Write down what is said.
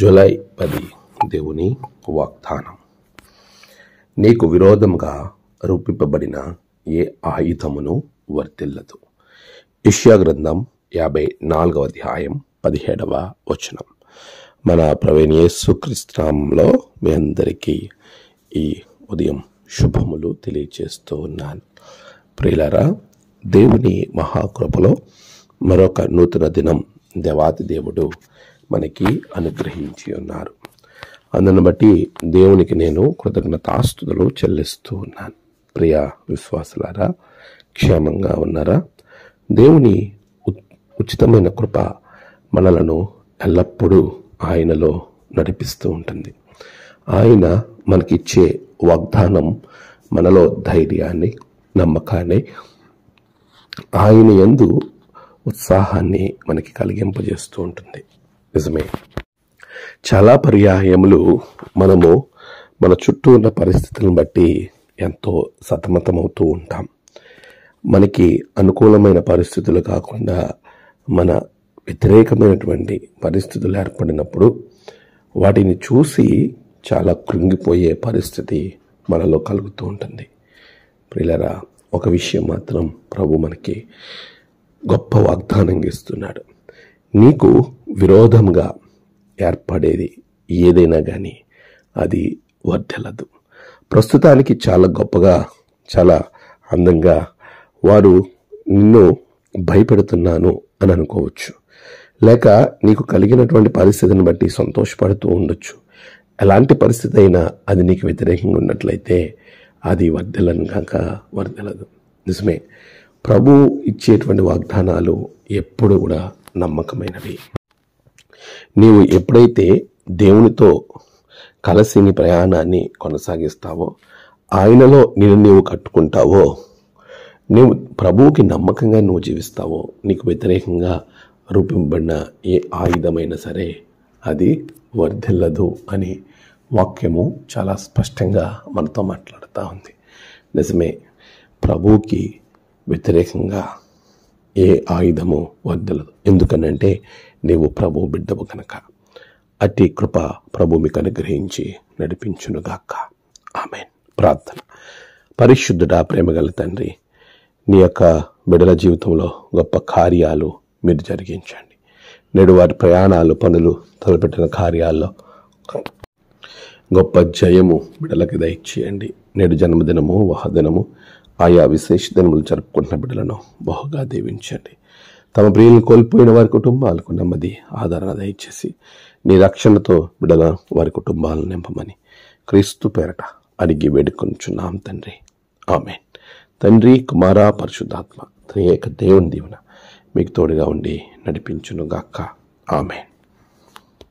July 10 దేవుని వాగ్దానం. నీకు విరోధంగా రూపింపబడిన ఏ ఆయుధమును వర్తిల్లదు. యెషయా గ్రంథం 54వ అధ్యాయం 17వ వచనం. మన ప్రభువైన యేసుక్రీస్తు నామములో మీ అందరికీ ఈ ఉదయం శుభములు తెలియజేస్తూ ఉన్నాను. ప్రియులారా, దేవుని మహాకృపలో మరొక నూతన దినం దేవాతి దేవుడు మనకి అనుగ్రహించి ఉన్నారు. అందును బట్టి దేవునికి నేను కృతజ్ఞతాస్తుతులు చెల్లిస్తూ ఉన్నాను. ప్రియ విశ్వాసులారా, క్షేమంగా ఉన్నారా? దేవుని ఉచితమైన కృప మనలను ఎల్లప్పుడూ ఆయనలో నడిపిస్తూ ఉంటుంది. ఆయన మనకిచ్చే వాగ్దానం మనలో ధైర్యాన్ని, నమ్మకాన్ని, ఆయన యందు ఉత్సాహాన్ని మనకి కలిగింపజేస్తూ ఉంటుంది. నిజమే, చాలా పర్యాయములు మనము మన చుట్టూ ఉన్న పరిస్థితులను బట్టి ఎంతో సతమతమవుతూ ఉంటాం. మనకి అనుకూలమైన పరిస్థితులు కాకుండా మన వ్యతిరేకమైనటువంటి పరిస్థితులు ఏర్పడినప్పుడు వాటిని చూసి చాలా కృంగిపోయే పరిస్థితి మనలో కలుగుతూ ఉంటుంది. ప్రియులారా, ఒక విషయం మాత్రం ప్రభు మనకి గొప్ప వాగ్దానం ఇస్తున్నాడు. నీకు విరోధంగా ఏర్పడేది ఏదైనా కానీ అది వర్ధిల్లదు. ప్రస్తుతానికి చాలా గొప్పగా, చాలా అందంగా వారు నిన్ను భయపెడుతున్నాను అని అనుకోవచ్చు, లేక నీకు కలిగినటువంటి పరిస్థితిని బట్టి సంతోషపడుతూ ఉండొచ్చు. ఎలాంటి పరిస్థితి అయినా అది నీకు వ్యతిరేకంగా ఉన్నట్లయితే అది వర్ధిల్లను కాక వర్ధిల్లదు. నిజమే, ప్రభు ఇచ్చేటువంటి వాగ్దానాలు ఎప్పుడు కూడా నమ్మకమైనవి. నీవు ఎప్పుడైతే దేవునితో కలిసి నీ ప్రయాణాన్ని కొనసాగిస్తావో, ఆయనలో నీవు కట్టుకుంటావో, నీవు ప్రభువుకి నమ్మకంగా నువ్వు జీవిస్తావో, నీకు వ్యతిరేకంగా రూపింపబడిన ఏ ఆయుధమైనా సరే అది వర్ధిల్లదు అని వాక్యము చాలా స్పష్టంగా మనతో మాట్లాడుతూ ఉంది. నిజమే, ప్రభువుకి వ్యతిరేకంగా ఏ ఆయుధము వర్ధిల్లదు. ఎందుకనంటే నీవు ప్రభు బిడ్డవు కనుక. అట్టి కృప ప్రభు మీకు అనుగ్రహించి నడిపించునుగాక. ఆమేన్. ప్రార్థన. పరిశుద్ధుడా, ప్రేమగల తండ్రి, నీ యొక్క బిడ్డల జీవితంలో గొప్ప కార్యాలు మీరు జరిగించండి. నేడు వారి ప్రయాణాలు, పనులు, తలపెట్టిన కార్యాల్లో గొప్ప జయము బిడ్డలకు దయచేయండి. నేడు జన్మదినము, వివాహదినము, ఆయా విశేష దినములు జరుపుకుంటున్న బిడ్డలను బహుగా దీవించండి. తమ ప్రియులను కోల్పోయిన వారి కుటుంబాలకు నెమ్మది, ఆదరణ దయచేసి నీ రక్షణతో బిడ్డల వారి కుటుంబాలను నింపమని క్రీస్తు పేరట అడిగి వేడుకొనుచున్నాం తండ్రి. ఆమేన్. తండ్రి, కుమార, పరిశుద్ధాత్మ త్రియేక దేవుని దీవెన మీకు తోడుగా ఉండి నడిపించునుగాక. ఆమేన్.